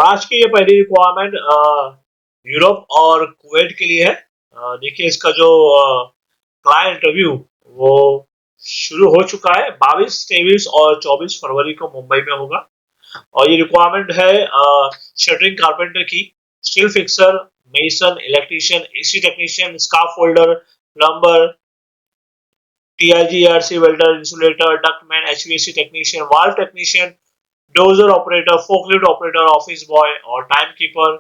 और आज की ये पहली रिक्वायरमेंट यूरोप और कुवैत के लिए है। देखिए इसका जो क्लाइंट इंटरव्यू वो शुरू हो चुका है। 22, 23 और 24 फरवरी को मुंबई में होगा। और ये रिक्वायरमेंट है शटरिंग कारपेंटर की, steel fixer, mason, electrician, AC technician, scaffold holder, plumber, TIG, welder, insulator, ductman, HVAC technician, valve technician, dozer operator, forklift operator, office boy और time keeper,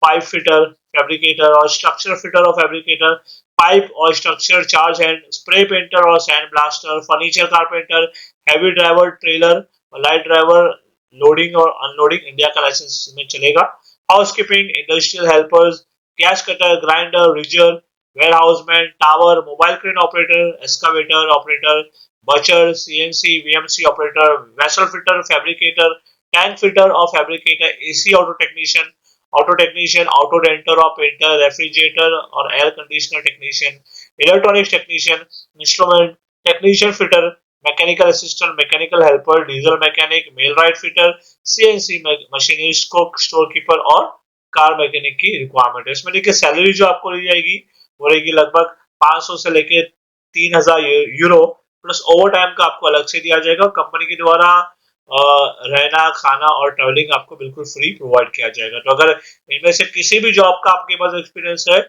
pipe fitter, fabricator और structure fitter और fabricator, pipe और structure charge hand, spray painter और sand blaster, furniture carpenter, heavy driver, trailer और light driver, loading और unloading India का license में चलेगा। Housekeeping, industrial helpers, gas cutter, grinder, rigger, warehouseman, tower, mobile crane operator, excavator operator, butcher, CNC, VMC operator, vessel fitter, fabricator, tank fitter और fabricator, AC auto technician, auto denter और painter, refrigerator और air conditioner technician, electronics technician, instrument technician fitter, mechanical assistant, mechanical helper, diesel mechanic, millwright fitter, CNC machinist, cook, store keeper और car mechanic की requirement है। इसमें देखिए salary जो आपको दी जाएगी वो रहेगी लगभग 500 से लेके 3000 यूरो प्लस ओवर टाइम का आपको अलग से दिया जाएगा। कंपनी के द्वारा रहना, खाना और ट्रैवलिंग आपको बिल्कुल फ्री प्रोवाइड किया जाएगा। तो अगर इनमें से किसी भी जॉब का आपके पास एक्सपीरियंस है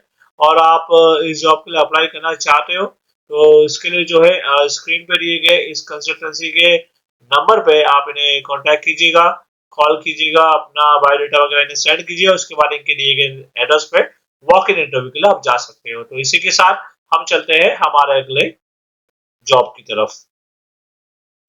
और आप इस जॉब के लिए अप्लाई करना चाहते हो तो इसके लिए जो है स्क्रीन पे दिए गए इस कंसल्टेंसी के नंबर पे आप इन्हें कांटेक्ट कीजिएगा, कॉल कीजिएगा, अपना बायोडाटा वगैरह इन्हें सेंड कीजिए। उसके बाद इनके दिए गए एड्रेस पे वॉक इन इंटरव्यू के लिए आप जा सकते हो। तो इसी के साथ हम चलते हैं हमारे अगले जॉब की तरफ।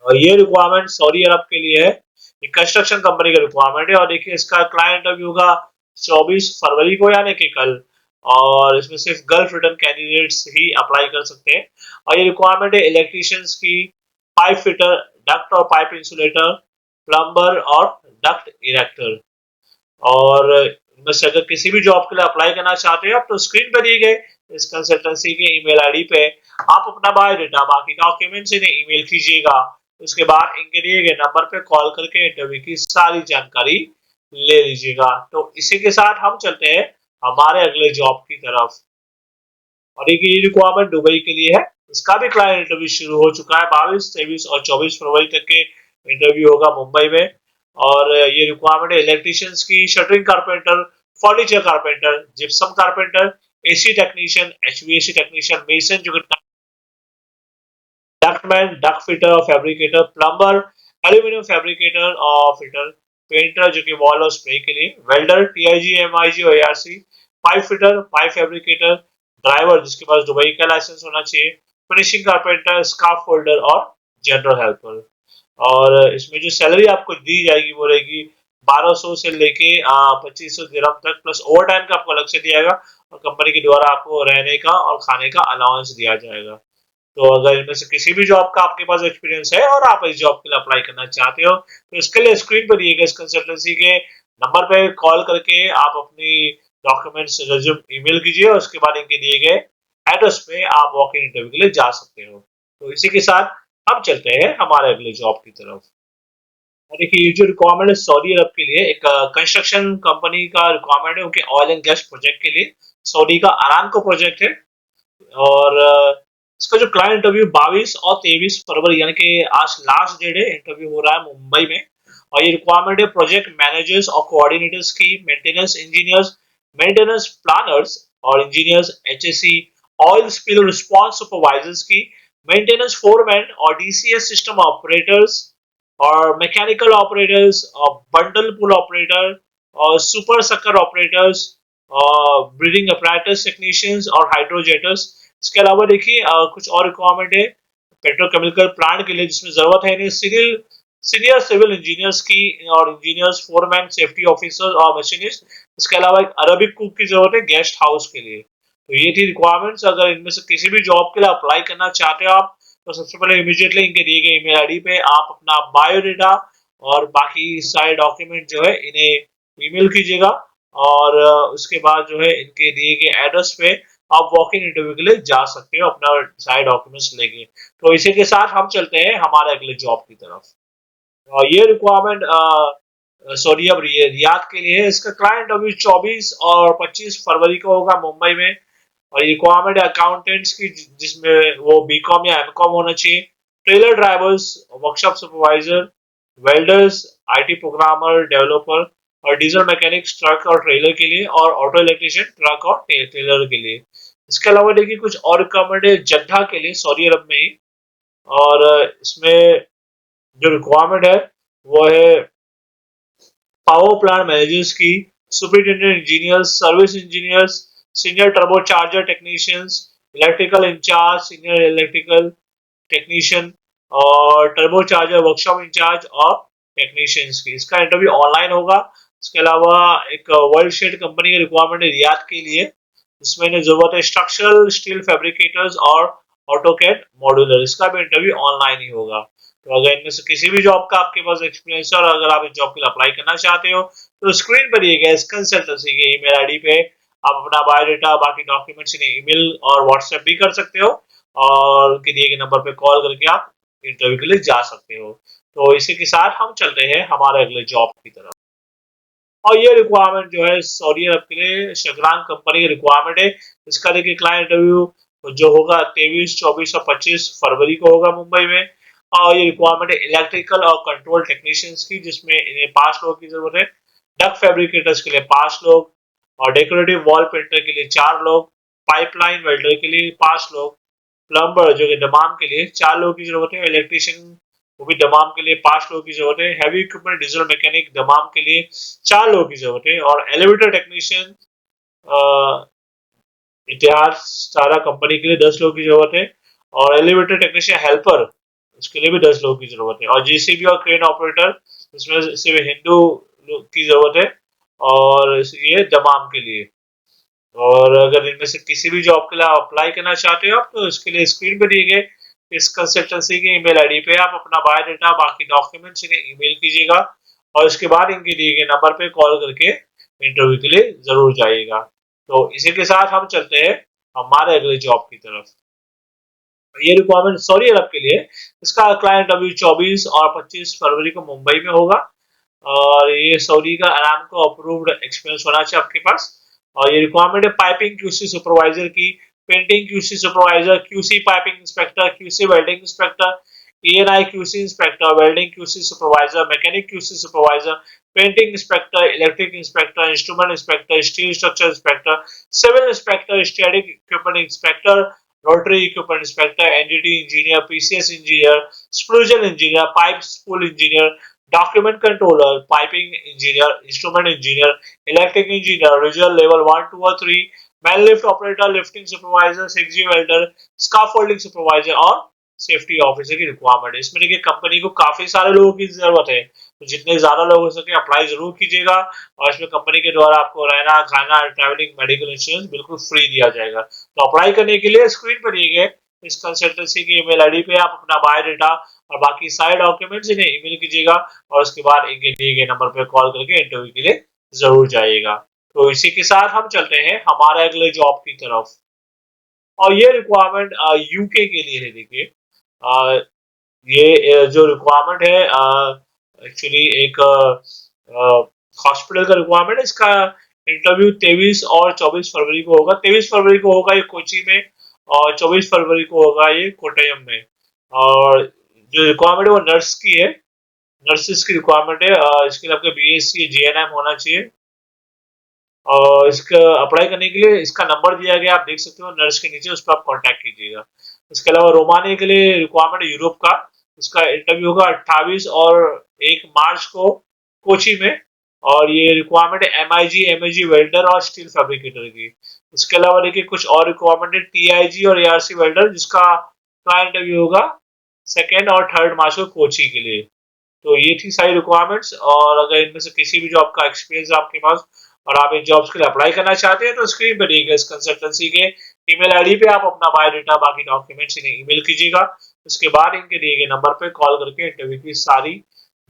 और ये रिक्वायरमेंट सऊदी अरब के लिए है। ये कंस्ट्रक्शन कंपनी का रिक्वायरमेंट है और देखिए इसका क्लाइंट इंटरव्यू होगा 24 फरवरी को यानी कि कल। और इसमें सिर्फ गल्फ रिटर्न कैंडिडेट्स ही अप्लाई कर सकते हैं। और ये रिक्वायरमेंट है इलेक्ट्रीशियंस की, पाइप फिटर, डक्ट और पाइप इंसुलेटर, प्लम्बर और डक्ट इरेक्टर। और इनमें से अगर किसी भी जॉब के लिए अप्लाई करना चाहते हो आप तो स्क्रीन पर दिए गए इस कंसल्टेंसी के ईमेल आईडी पे आप अपना बायोडाटा, बाकी डॉक्यूमेंट्स इन्हें ईमेल कीजिएगा। उसके बाद इनके दिए गए नंबर पे कॉल करके इंटरव्यू की सारी जानकारी ले लीजिएगा। तो इसी के साथ हम चलते हैं हमारे अगले जॉब की तरफ। और एक ये रिक्वायरमेंट दुबई के लिए है। इसका भी क्लाइंट इंटरव्यू शुरू हो चुका है। 22, 23 और 24 फरवरी तक के इंटरव्यू होगा मुंबई में। और ये रिक्वायरमेंट है इलेक्ट्रीशियंस की, shuttering carpenter, furniture carpenter, gypsum carpenter, AC technician, HVAC technician, mason जो डक्टमैन, डक फिटर और फैब्रिकेटर, प्लम्बर, एल्यूमिनियम फैब्रिकेटर और फिटर, पेंटर जो कि वॉल और स्प्रे के लिए, वेल्डर, TIG, MIG और ARC, pipe fitter, pipe fabricator, driver जिसके पास दुबई का लाइसेंस होना चाहिए, फिनिशिंग कारपेंटर, स्काफ होल्डर और जनरल हेल्पर। और इसमें जो सैलरी आपको दी जाएगी वो रहेगी 1200 से लेके 2500 दिरहम तक प्लस ओवर टाइम का आपको अलग से दिया जाएगा। और कंपनी के द्वारा आपको रहने का और खाने का अलाउंस दिया जाएगा। तो अगर इनमें से किसी भी जॉब का आपके पास एक्सपीरियंस है और आप इस जॉब के लिए अप्लाई करना चाहते हो तो इसके लिए स्क्रीन पर दिए गए इस कंसल्टेंसी के नंबर पे कॉल करके आप अपनी डॉक्यूमेंट्स रिज्यूम ईमेल कीजिए और उसके बाद इनके दिए गए एड्रेस पे आप वॉक इन इंटरव्यू के लिए जा सकते हो। तो इसी के साथ हम चलते हैं हमारे अगले जॉब की तरफ। और देखिए ये जो रिक्वायरमेंट है सऊदी अरब के लिए एक कंस्ट्रक्शन कंपनी का रिक्वायरमेंट है उनके ऑयल एंड गैस प्रोजेक्ट के लिए। सऊदी का अरामको प्रोजेक्ट है। और इसका जो क्लाइंट इंटरव्यू 22 और 23 फरवरी यानी कि आज लास्ट डेट है, इंटरव्यू हो रहा है मुंबई में। और ये रिक्वायरमेंट है प्रोजेक्ट मैनेजर्स और कोऑर्डिनेटर्स की, मेंटेनेंस इंजीनियर्स, मेंटेनेंस प्लानर्स और engineers, HSE, oil spill response supervisors की, मेंटेनेंस फोरमैन और DCS सिस्टम ऑपरेटर्स और मैकेनिकल ऑपरेटर्स और बंडल पुल ऑपरेटर और सुपर सकर ऑपरेटर्स और ब्रीडिंग अपैरेटस टेक्नीशियंस और हाइड्रोजेटर्स। इसके अलावा देखिए कुछ और रिक्वायरमेंट है पेट्रोकेमिकल प्लांट के लिए जिसमें जरूरत है इन्हें सीनियर सिविल इंजीनियर्स की और इंजीनियर्स, फोरमैन, सेफ्टी ऑफिसर और मशीनिस्ट। इसके अलावा एक अरबिक कुक की जरूरत है गेस्ट हाउस के लिए। तो ये थी रिक्वायरमेंट्स। अगर इनमें से किसी भी जॉब के लिए अप्लाई करना चाहते हो आप तो सबसे पहले इमीडिएटली इनके दिए गए ईमेल आईडी पे आप अपना बायोडाटा और बाकी सारे डॉक्यूमेंट जो है इन्हें ईमेल कीजिएगा। और उसके बाद जो है इनके दिए गए एड्रेस पे आप वॉक इन इंटरव्यू के लिए जा सकते हो अपना सारे डॉक्यूमेंट्स लेके। तो इसी के साथ हम चलते हैं हमारे अगले जॉब की तरफ। ये रिक्वायरमेंट सॉरी अब रियाद के लिए है। इसका क्लाइंट अभी 24 और 25 फरवरी को होगा मुंबई में। और रिक्वायरमेंट अकाउंटेंट्स की जिसमें वो बीकॉम या एमकॉम होना चाहिए। Trailer drivers, workshop supervisor, welders, IT programmer, developer और डीजल मैकेनिक्स ट्रक और ट्रेलर के लिए, और ऑटो इलेक्ट्रिशियन ट्रक और ट्रेलर के लिए। इसके अलावा देखिए कुछ और रिक्वायरमेंट है जद्दा के लिए, सऊदी अरब में ही। और इसमें जो रिक्वायरमेंट है वो है पावर प्लांट मैनेजर्स की, superintendent engineers, service engineers, senior turbo charger technicians, electrical in charge, senior electrical technician और टर्बो चार्जर वर्कशॉप इंचार्ज और टेक्नीशियंस की। इसका इंटरव्यू ऑनलाइन होगा। इसके अलावा एक वर्ल्ड शेड कंपनी की रिक्वायरमेंट है रियाद के लिए, जिसमें इन्हें जरूरत है स्ट्रक्चरल स्टील फैब्रिकेटर्स और ऑटोकैड मॉड्यूलर। इसका भी इंटरव्यू ऑनलाइन ही होगा। तो अगर इनमें से किसी भी जॉब का आपके पास एक्सपीरियंस है और अगर आप इस जॉब के लिए अप्लाई करना चाहते हो तो स्क्रीन पर दिए गए इस कंसल्टेंसी के ईमेल आईडी पे आप अपना बायोडाटा, बाकी डॉक्यूमेंट्स इन्हें ईमेल और व्हाट्सएप भी कर सकते हो, और उनके दिए गए नंबर पे कॉल करके आप इंटरव्यू के लिए जा सकते हो। तो इसी के साथ हम चलते हैं हमारे अगले जॉब की तरफ। और ये रिक्वायरमेंट जो है सऊदी अरब के लिए शगरान कंपनी की रिक्वायरमेंट है। इसका देखिए क्लाइंट इंटरव्यू जो होगा 23, 24 और 25 फरवरी को होगा मुंबई में। और ये रिक्वायरमेंट है इलेक्ट्रिकल और कंट्रोल टेक्नीशियंस की, जिसमें इन्हें 5 लोगों की जरूरत है। डक फैब्रिकेटर्स के लिए 5 लोग, और डेकोरेटिव वॉल पेंटर के लिए 4 लोग, पाइपलाइन वेल्डर के लिए 5 लोग, प्लम्बर जो कि दमाम के लिए 4 लोगों की जरूरत है, इलेक्ट्रिशियन वो भी दमाम के लिए 5 लोगों की जरूरत है, हैवी इक्विपमेंट डीजल मैकेनिक दमाम के लिए 4 लोगों की जरूरत है, और एलिवेटर टेक्नीशियन इतिहाद सारा कंपनी के लिए 10 लोगों की जरूरत है, और एलिवेटर टेक्नीशियन हेल्पर उसके लिए भी 10 लोगों की जरूरत है, और जेसीबी और क्रेन ऑपरेटर इसमें सिर्फ हिंदू की जरूरत है, और ये दमाम के लिए। और अगर इनमें से किसी भी जॉब के लिए आप अप्लाई करना चाहते हो आप, तो इसके लिए स्क्रीन पर दिए गए इस कंसल्टेंसी की ईमेल आईडी पे आप अपना बायोडाटा, बाकी डॉक्यूमेंट्स इन्हें ईमेल कीजिएगा, और इसके बाद इनके दिए गए नंबर पे कॉल करके इंटरव्यू के लिए जरूर जाइएगा। तो इसी के साथ हम चलते हैं हमारे अगले जॉब की तरफ। ये रिक्वायरमेंट सऊदी अरब के लिए। इसका क्लाइंट अभी 24 और 25 फरवरी को मुंबई में होगा, और ये सऊदी का अरामको अप्रूव्ड एक्सपीरियंस होना चाहिए आपके पास। और ये रिक्वायरमेंट है पाइपिंग क्यूसी सुपरवाइजर की, painting QC supervisor, QC piping inspector, QC welding inspector, ENI QC inspector, welding QC supervisor, mechanic QC supervisor, painting inspector, electric inspector, instrument inspector, steel structure inspector, civil inspector, static equipment inspector, rotary equipment inspector, NDT engineer, PCS engineer, स्प्रूजन engineer, pipe spool engineer, document controller, piping engineer, instrument engineer, electric engineer, regional level 1, 2 और 3, man lift operator, lifting supervisor, 6G welder, scaffolding supervisor और safety officer की requirement है। इसमें देखिए company को काफी सारे लोगों की जरूरत है, तो जितने ज्यादा लोग हो सके अप्लाई जरूर कीजिएगा। और इसमें कंपनी के द्वारा आपको रहना, खाना, ट्रैवलिंग, मेडिकल इंश्योरेंस बिल्कुल फ्री दिया जाएगा। तो अप्लाई करने के लिए स्क्रीन पर दिए गए इस कंसल्टेंसी की ईमेल आईडी पे आप अपना बायोडाटा और बाकी सारे डॉक्यूमेंट्स इन्हें ईमेल कीजिएगा, और उसके बाद इनके दिए गए नंबर पर कॉल करके इंटरव्यू के लिए जरूर जाइएगा। तो इसी के साथ हम चलते हैं हमारे अगले जॉब की तरफ। और ये रिक्वायरमेंट यूके के लिए है। देखिए ये जो रिक्वायरमेंट है एक्चुअली एक हॉस्पिटल का रिक्वायरमेंट है। इसका इंटरव्यू 23 और 24 फरवरी को होगा। 23 फरवरी को होगा ये कोची में, और 24 फरवरी को होगा ये कोट्टयम में। और जो रिक्वायरमेंट है वो नर्स की है, नर्सिस की रिक्वायरमेंट है। इसके लिए आपका बीएससी जीएनएम होना चाहिए। और इसका अप्लाई करने के लिए इसका नंबर दिया गया, आप देख सकते हो नर्स के नीचे, उस पर आप कांटेक्ट कीजिएगा। इसके अलावा रोमानिया के लिए रिक्वायरमेंट है यूरोप का। इसका इंटरव्यू होगा 28 और 1 मार्च को कोची में। और ये रिक्वायरमेंट है एमआईजी वेल्डर और स्टील फैब्रिकेटर की। इसके अलावा देखिए कुछ और रिक्वायरमेंट है टीआईजी और एआरसी वेल्डर, जिसका का इंटरव्यू होगा 2 और 3 मार्च को कोची के लिए। तो ये थी सारी रिक्वायरमेंट्स। और अगर इनमें से किसी भी जॉब का एक्सपीरियंस आपके पास और आप इन जॉब्स के लिए अप्लाई करना चाहते हैं, तो स्क्रीन पर दिए गए इस कंसल्टेंसी के ईमेल आईडी पे आप अपना बायोडाटा, बाकी डॉक्यूमेंट्स इन्हें ईमेल कीजिएगा। उसके बाद इनके दिए गए नंबर पे कॉल करके इंटरव्यू की सारी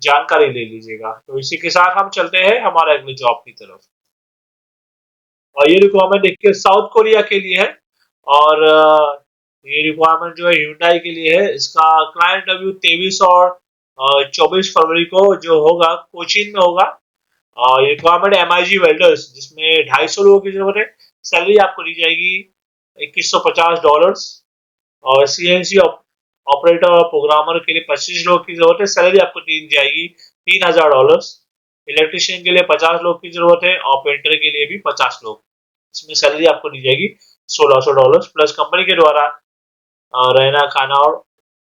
जानकारी ले लीजिएगा। तो इसी के साथ हम चलते हैं हमारे अगले जॉब की तरफ। और ये रिक्वायरमेंट देखिए साउथ कोरिया के लिए है। और ये रिक्वायरमेंट जो है ह्यूंडई के लिए है। इसका क्लाइंट इंटरव्यू 23 और 24 फरवरी को जो होगा कोचीन में होगा। रिक्वायरमेंट MIG वेल्डर्स, जिसमें 250 लोगों की जरूरत है। सैलरी आपको दी जाएगी $2150। और CNC ऑपरेटर और प्रोग्रामर के लिए 25 लोग की जरूरत है। सैलरी आपको दी जाएगी $3000। इलेक्ट्रिशियन के लिए 50 लोग की जरूरत है और पेंटर के लिए भी 50 लोग। इसमें सैलरी आपको दी जाएगी $1600 प्लस कंपनी के द्वारा रहना खाना और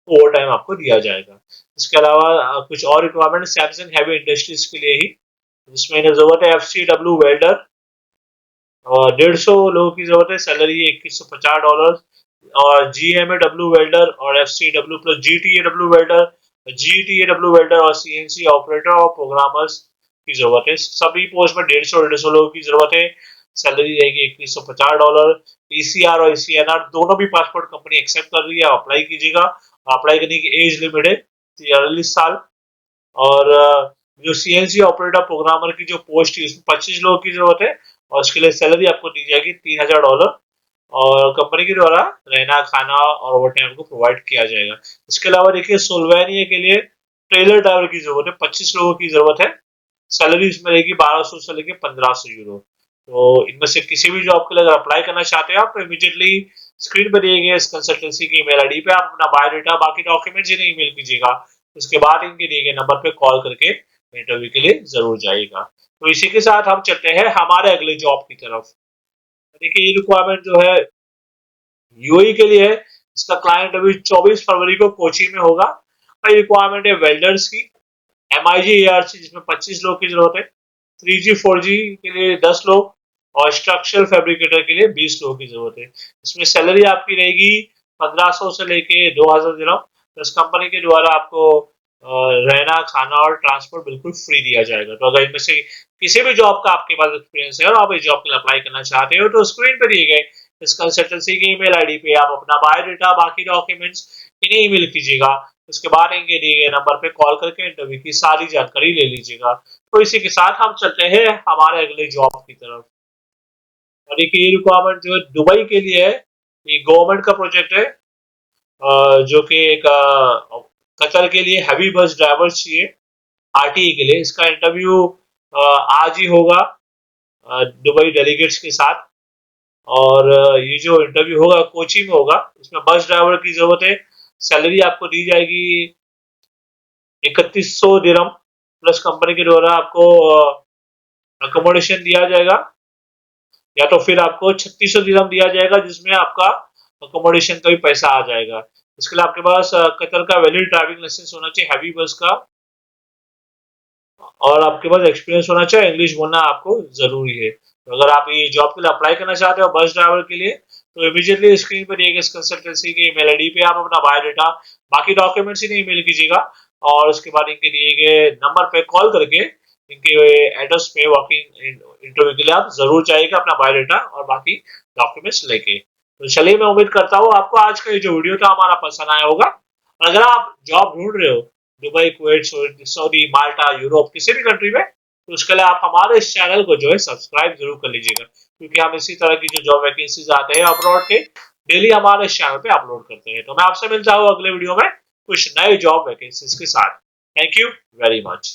ओवर टाइम आपको दिया जाएगा। इसके अलावा कुछ और रिक्वायरमेंट सैमसंग हैवी इंडस्ट्रीज के लिए ही, जिसमें इन्हें जरूरत है FCW वेल्डर और 150 लोगों की जरूरत है। सैलरी $2150। और GMAW वेल्डर और FCW plus GTAW welder, GTAW welder और CNC ऑपरेटर और प्रोग्रामर्स की जरूरत है। सभी पोस्ट में 150 लोगों की जरूरत है। सैलरी रहेगी $2150। ECR और ECNR दोनों भी पासपोर्ट कंपनी एक्सेप्ट कर रही है, अप्लाई कीजिएगा। अप्लाई करने की एज लिमिट है 43 साल। और जो CNC ऑपरेटर प्रोग्रामर की जो पोस्ट है उसमें 25 लोगों की जरूरत है और उसके लिए सैलरी आपको दी जाएगी $3000 और कंपनी के द्वारा रहना खाना और ओवर टाइम को प्रोवाइड किया जाएगा। इसके अलावा देखिए सोल्वेनिया के लिए ट्रेलर ड्राइवर की जरूरत है, 25 लोगों की जरूरत है। सैलरी इसमें रहेगी 1200 से लेकर 1500 यूरो। तो इनमें से किसी भी जॉब के लिए अगर अप्लाई करना चाहते हैं आप तो इमीडिएटली स्क्रीन पर दिए गए इस कंसल्टेंसी की ईमेल आईडी पे आप अपना बायोडाटा बाकी डॉक्यूमेंट्स इन्हें ईमेल कीजिएगा। उसके बाद इनके दिए गए नंबर पे कॉल करके इंटरव्यू के लिए जरूर जाइएगा। तो इसी के साथ हम चलते हैं हमारे अगले जॉब की तरफ। देखिए ये रिक्वायरमेंट जो है UAE के लिए है। इसका क्लाइंट अभी 24 फरवरी को कोची में होगा और रिक्वायरमेंट है वेल्डर्स की MIG ARC, जिसमें 25 लोग की जरूरत है। 3G 4G के लिए 10 लोग और स्ट्रक्चरल फैब्रिकेटर के लिए 20 लोगों की जरूरत है। इसमें सैलरी आपकी रहेगी 1500 से लेके 2000 दिरहम प्लस कंपनी के द्वारा आपको रहना खाना और ट्रांसपोर्ट बिल्कुल फ्री दिया जाएगा। तो अगर इनमें से किसी भी जॉब का आपके पास एक्सपीरियंस है और आप इस जॉब के लिए अप्लाई करना चाहते हो तो स्क्रीन पर दिए गए इस कंसल्टेंसी की ईमेल आईडी पे आप अपना बायोडाटा बाकी डॉक्यूमेंट्स इन्हें ईमेल कीजिएगा। उसके बाद इनके दिए गए नंबर पे कॉल करके इंटरव्यू की सारी जानकारी ले लीजिएगा। तो इसी के साथ हम चलते हैं हमारे अगले जॉब की तरफ। और देखिए ये रिक्वायरमेंट जो है दुबई के लिए है। ये गवर्नमेंट का प्रोजेक्ट है जो कि एक कतर के लिए हैवी बस ड्राइवर चाहिए RTE के लिए। इसका इंटरव्यू आज ही होगा दुबई डेलीगेट्स के साथ। और ये जो इंटरव्यू होगा कोची में होगा। इसमें बस ड्राइवर की जरूरत है। सैलरी आपको दी जाएगी 3100 दिरहम प्लस कंपनी के द्वारा आपको अकोमोडेशन दिया जाएगा या तो फिर आपको 3600 दिरहम दिया जाएगा जिसमें आपका अकोमोडेशन का भी पैसा आ जाएगा। इसके लिए आपके पास कतर का वैलिड ड्राइविंग लाइसेंस होना चाहिए हैवी बस का और आपके पास एक्सपीरियंस होना चाहिए। इंग्लिश बोलना आपको जरूरी है। तो अगर आप ये जॉब के लिए अप्लाई करना चाहते हो बस ड्राइवर के लिए तो इमीडिएटली स्क्रीन पर दिए गए इस कंसल्टेंसी के ईमेल आईडी पे आप अपना बायोडाटा बाकी डॉक्यूमेंट्स इन्हें ईमेल कीजिएगा और उसके बाद इनके दिए गए नंबर पे कॉल करके इनके एड्रेस पे वॉकिंग इंटरव्यू के लिए आप जरूर जाइएगा अपना बायोडाटा और बाकी डॉक्यूमेंट्स लेके। तो चलिए मैं उम्मीद करता हूँ आपको आज का ये जो वीडियो था हमारा पसंद आया होगा। और अगर आप जॉब ढूंढ रहे हो दुबई, कुवैत, सऊदी, माल्टा, यूरोप किसी भी कंट्री में तो उसके लिए आप हमारे इस चैनल को जो है सब्सक्राइब जरूर कर लीजिएगा क्योंकि हम इसी तरह की जो जॉब वैकेंसीज आते हैं अब्रॉड के डेली हमारे इस चैनल पे अपलोड करते हैं। तो मैं आपसे मिलता हूँ अगले वीडियो में कुछ नए जॉब वैकेंसीज के साथ। Thank you very much.